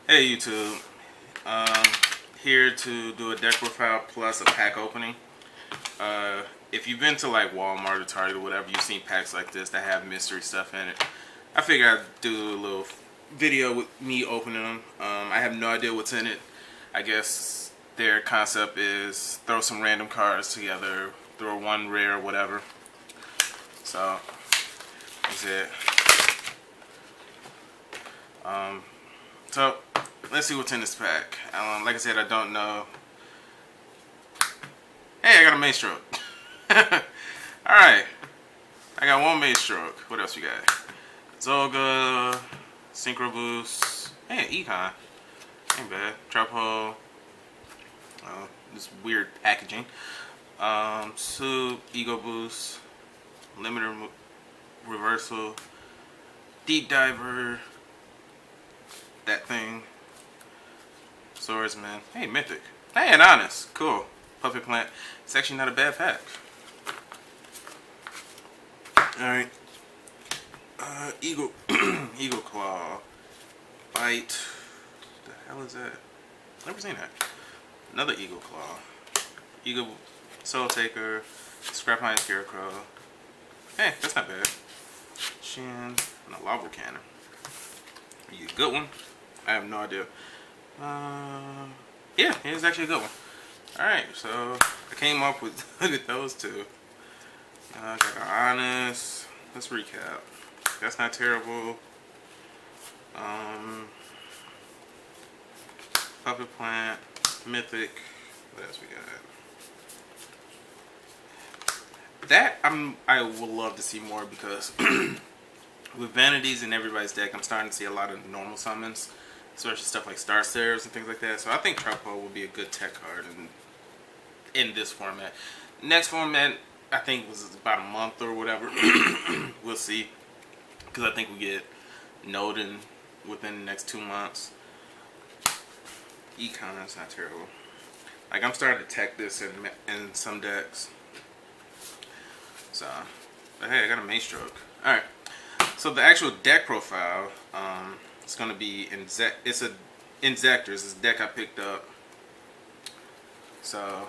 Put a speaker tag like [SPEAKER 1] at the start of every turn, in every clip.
[SPEAKER 1] Hey YouTube, um, here to do a deck profile plus a pack opening. If you've been to like Walmart or Target or whatever, you've seen packs like this that have mystery stuff in it. I figured I'd do a little video with me opening them. I have no idea what's in it. I guess their concept is throw some random cards together, throw one rare or whatever. So, that's it. So, let's see what's in this pack. Like I said, I don't know. Hey, I got a main stroke. Alright. I got one main stroke. What else we got? Zolga, Synchro Boost. Hey, Econ. Ain't bad. Trap Hole. This weird packaging. Soup, Ego Boost. Limiter Reversal. Deep Diver. That thing. Swordsman. Hey, Mythic. Hey, and Honest. Cool. Puppet Plant. It's actually not a bad pack. Alright. Eagle Eagle Claw. Bite. What the hell is that? Never seen that. Another Eagle Claw. Eagle Soul Taker. Scrap Iron Scarecrow. Hey, that's not bad. Shin. And a Lava Cannon. You a good one? I have no idea. Yeah, it's actually a good one. Alright, so I came up with those two. Got an Honest. Let's recap. That's not terrible. Puppet Plant, Mythic. What else we got? That I would love to see more because with Vanities in everybody's deck, I'm starting to see a lot of normal summons, especially stuff like Star Stairs and things like that. So I think Trapo will be a good tech card in this format. Next format, I think was about a month or whatever. We'll see, because I think we get Noden within the next 2 months. Econ is not terrible. Like, I'm starting to tech this in some decks. So, but hey, I got a main stroke. All right. So the actual deck profile, it's gonna be it's a Inzektor. It's this deck I picked up. So,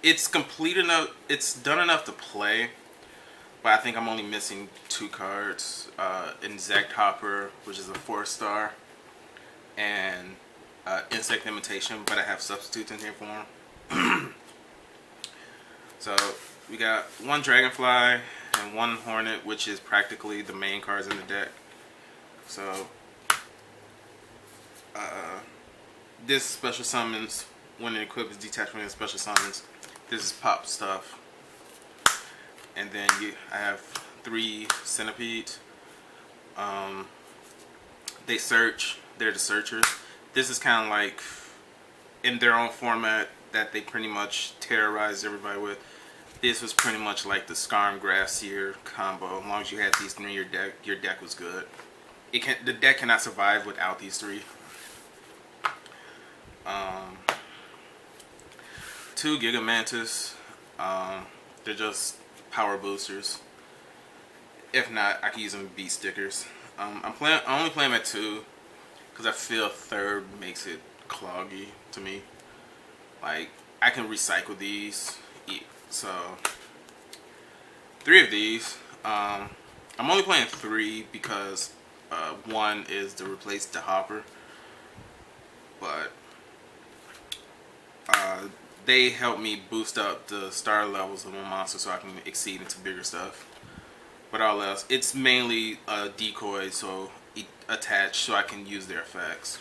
[SPEAKER 1] it's complete enough. It's done enough to play, but I think I'm only missing 2 cards. Insect Hopper, which is a 4-star, and Insect Imitation, but I have substitutes in here for them. So we got 1 Dragonfly and 1 Hornet, which is practically the main cards in the deck. So this special summons when it equipped is detached from the special summons. This is pop stuff. And then I have 3 Centipedes. They search. They're the searchers. This is kind of like in their own format that they pretty much terrorized everybody with. This was pretty much like the Skarm Grassier combo. As long as you had these 3 in your deck was good. The deck cannot survive without these 3. 2 Gigamantis. They're just power boosters. If not, I can use them to beat stickers. I only play them at 2 because I feel 3rd makes it cloggy to me. Like, I can recycle these. So 3 of these. I'm only playing 3 because 1 is to replace the Hopper, but they help me boost up the star levels of my monster so I can exceed into bigger stuff. But all else, it's mainly a decoy, so attached so I can use their effects.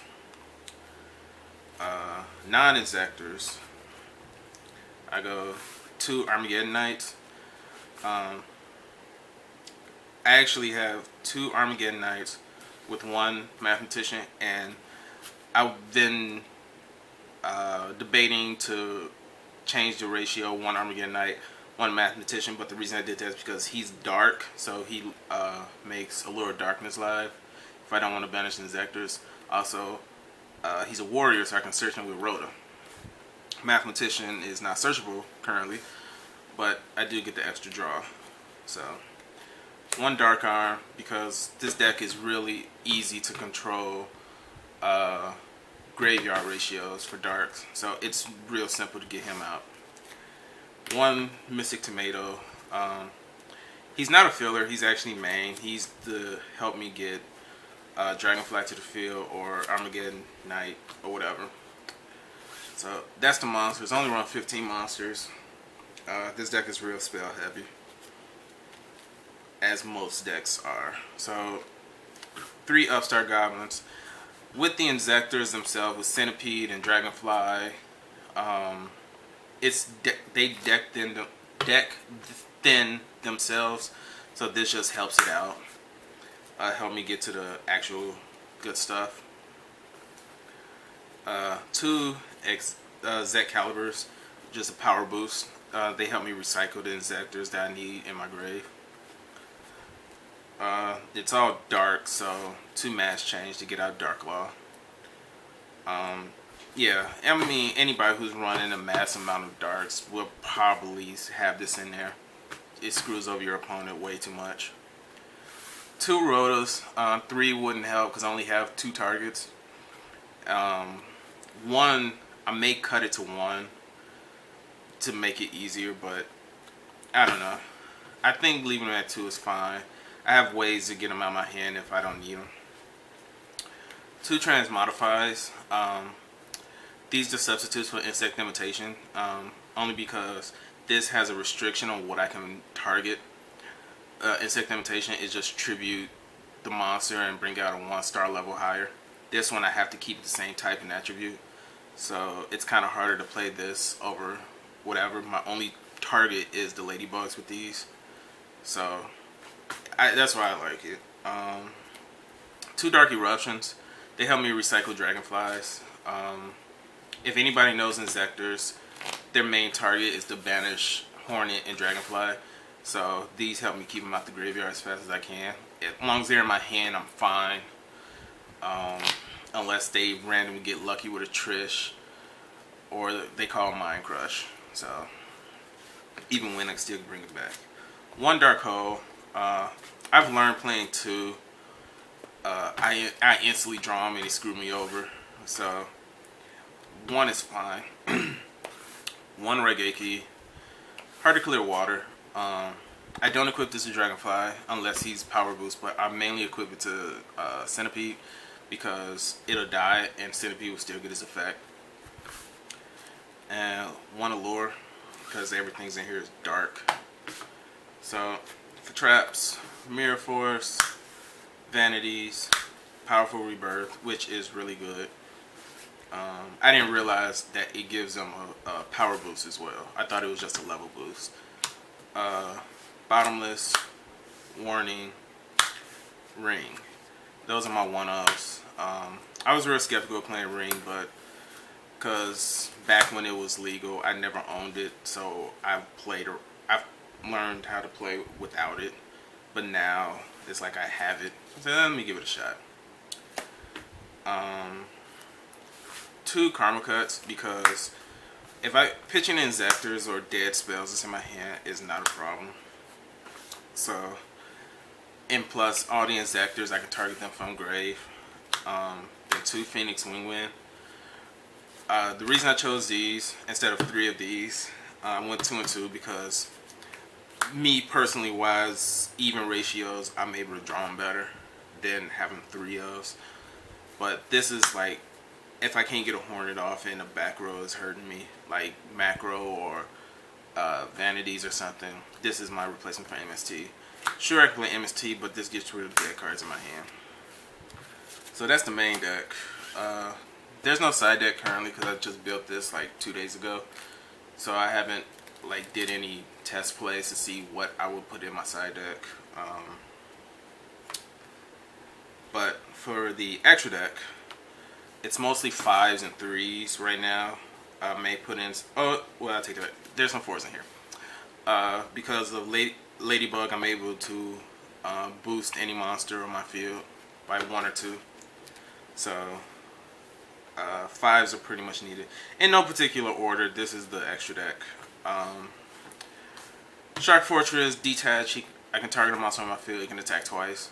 [SPEAKER 1] Non-Inzektors. I go 2 Armageddon Knights. I actually have 2 Armageddon Knights with 1 Mathematician, and I've been debating to change the ratio 1 Armageddon Knight, 1 Mathematician, but the reason I did that is because he's dark, so he makes Allure of Darkness live if I don't want to banish Inzektors. Also, he's a warrior, so I can search him with Rhoda. Mathematician is not searchable currently, but I do get the extra draw. So 1 Dark Arm, because this deck is really easy to control graveyard ratios for darks, so it's real simple to get him out. One Mystic Tomato. He's not a filler. He's actually main. He's to help me get Dragonfly to the field or Armageddon Knight or whatever. So that's the monsters. Only run 15 monsters. This deck is real spell heavy, as most decks are. So 3 Upstart Goblins with the Inzektors themselves, with Centipede and Dragonfly. They deck thin themselves, so this just helps it out. Help me get to the actual good stuff. 2 Zek Calibers, just a power boost. They help me recycle the Inzektors that I need in my grave. It's all dark, so 2 Mass Change to get out Dark Law. Yeah, I mean, anybody who's running a mass amount of darks will probably have this in there. It screws over your opponent way too much. 2 Rotos. 3 wouldn't help because I only have 2 targets. 1, I may cut it to 1 to make it easier, but I don't know. I think leaving them at 2 is fine. I have ways to get them out of my hand if I don't need them. 2 Transmodifies. These are substitutes for Insect Imitation, only because this has a restriction on what I can target. Insect Imitation is just tribute the monster and bring out a 1-star level higher. This one I have to keep the same type and attribute, so it's kind of harder to play this over whatever. My only target is the ladybugs with these, so that's why I like it. 2 Dark Eruptions. They help me recycle Dragonflies. If anybody knows Inzektors, their main target is to banish Hornet and Dragonfly. So these help me keep them out the graveyard as fast as I can. As long as they're in my hand, I'm fine. Unless they randomly get lucky with a Trish or they call Mind Crush. So even when I still bring it back. 1 Dark Hole. I've learned playing 2. I instantly draw them and they screw me over. So 1 is fine. 1 Regeki. Hard to clear water. I don't equip this to Dragonfly unless he's power boost, but I mainly equip it to Centipede because it'll die and Centipede will still get his effect. And 1 Allure because everything's in here is dark. So for traps, Mirror Force, Vanities, Powerful Rebirth, which is really good. I didn't realize that it gives them a power boost as well. I thought it was just a level boost. Bottomless, Warning, Ring. Those are my one-offs. I was real skeptical of playing Ring, but because back when it was legal, I never owned it, so I've learned how to play without it. But now it's like I have it, so let me give it a shot. 2 Karma Cuts, because if I pitching Inzektors or dead spells that's in my hand is not a problem. So, and plus all the Inzektors I can target them from grave. Then 2 Phoenix Wingwind. The reason I chose these instead of 3 of these, I went 2 and 2 because me personally wise, even ratios, I'm able to draw them better than having 3 of. But this is like, if I can't get a Hornet off and the back row is hurting me, like Macro or Vanities or something, this is my replacement for MST. Sure, I can play MST, but this gets rid of the dead cards in my hand. So that's the main deck. There's no side deck currently because I just built this like 2 days ago. So I haven't like did any test plays to see what I would put in my side deck. But for the extra deck, it's mostly 5s and 3s right now. I may put in, oh, well, I'll take that. There's some 4s in here. Because of Ladybug, I'm able to boost any monster on my field by 1 or 2. So 5s are pretty much needed. In no particular order, this is the extra deck. Shark Fortress, Detach, I can target a monster on my field, he can attack twice.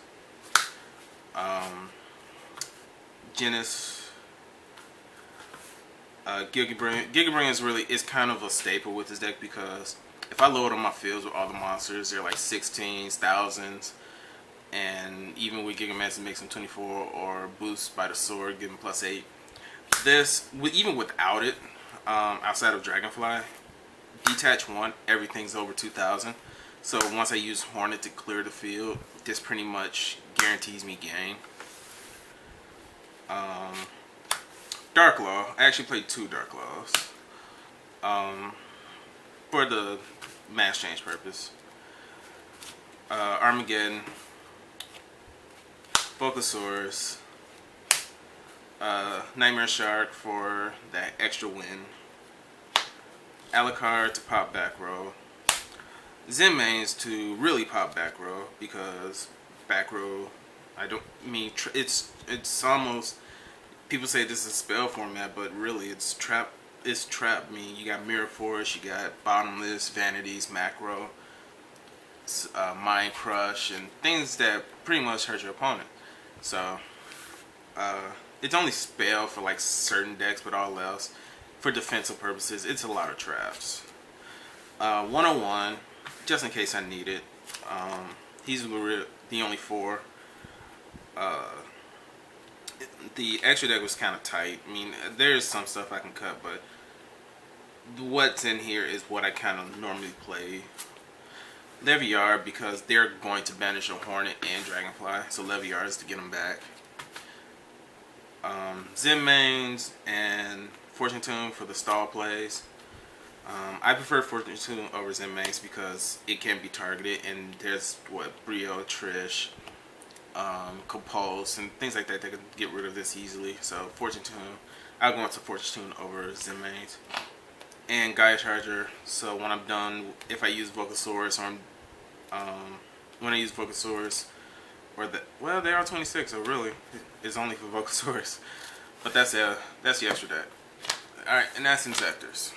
[SPEAKER 1] Genis, Gigabrain is kind of a staple with this deck because if I load on my fields with all the monsters, they're like 16s, thousands, and even with Gigamancy makes them 24 or boost by the sword, give them +8. This, even without it, outside of Dragonfly, detach 1, everything's over 2,000. So once I use Hornet to clear the field, this pretty much guarantees me gain. Dark Law, I actually played 2 Dark Laws for the mass change purpose. Armageddon, Bulbasaurus, Nightmare Shark for that extra win, Alucard to pop back row, Zen mains to really pop back row because back row, I don't mean it's almost, people say this is a spell format, but really it's trap. It's trap. I mean, you got Mirror Force, you got Bottomless, Vanities, Macro, Mind Crush, and things that pretty much hurt your opponent. So it's only spell for like certain decks, but all else for defensive purposes, it's a lot of traps. 101, just in case I need it. He's the only 4. The extra deck was kind of tight. I mean, there's some stuff I can cut, but what's in here is what I kind of normally play. Leviar, because they're going to banish a Hornet and Dragonfly, so Leviar is to get them back. Zen mains and Fortune Tune for the stall plays. I prefer Fortune Tune over Zen mains because it can be targeted, and there's Brio, Trish, Compulse, and things like that that can get rid of this easily. So Fortune Tune, I'll go into Fortune Tune over Zen mains. And Gaia Charger, so when I'm done, if I use Vocasaurus, or when I use Vocasaurus, or well, they are 26, so really, it's only for Vocasaurus. But that's the extra deck. Alright, and that's Inzektors.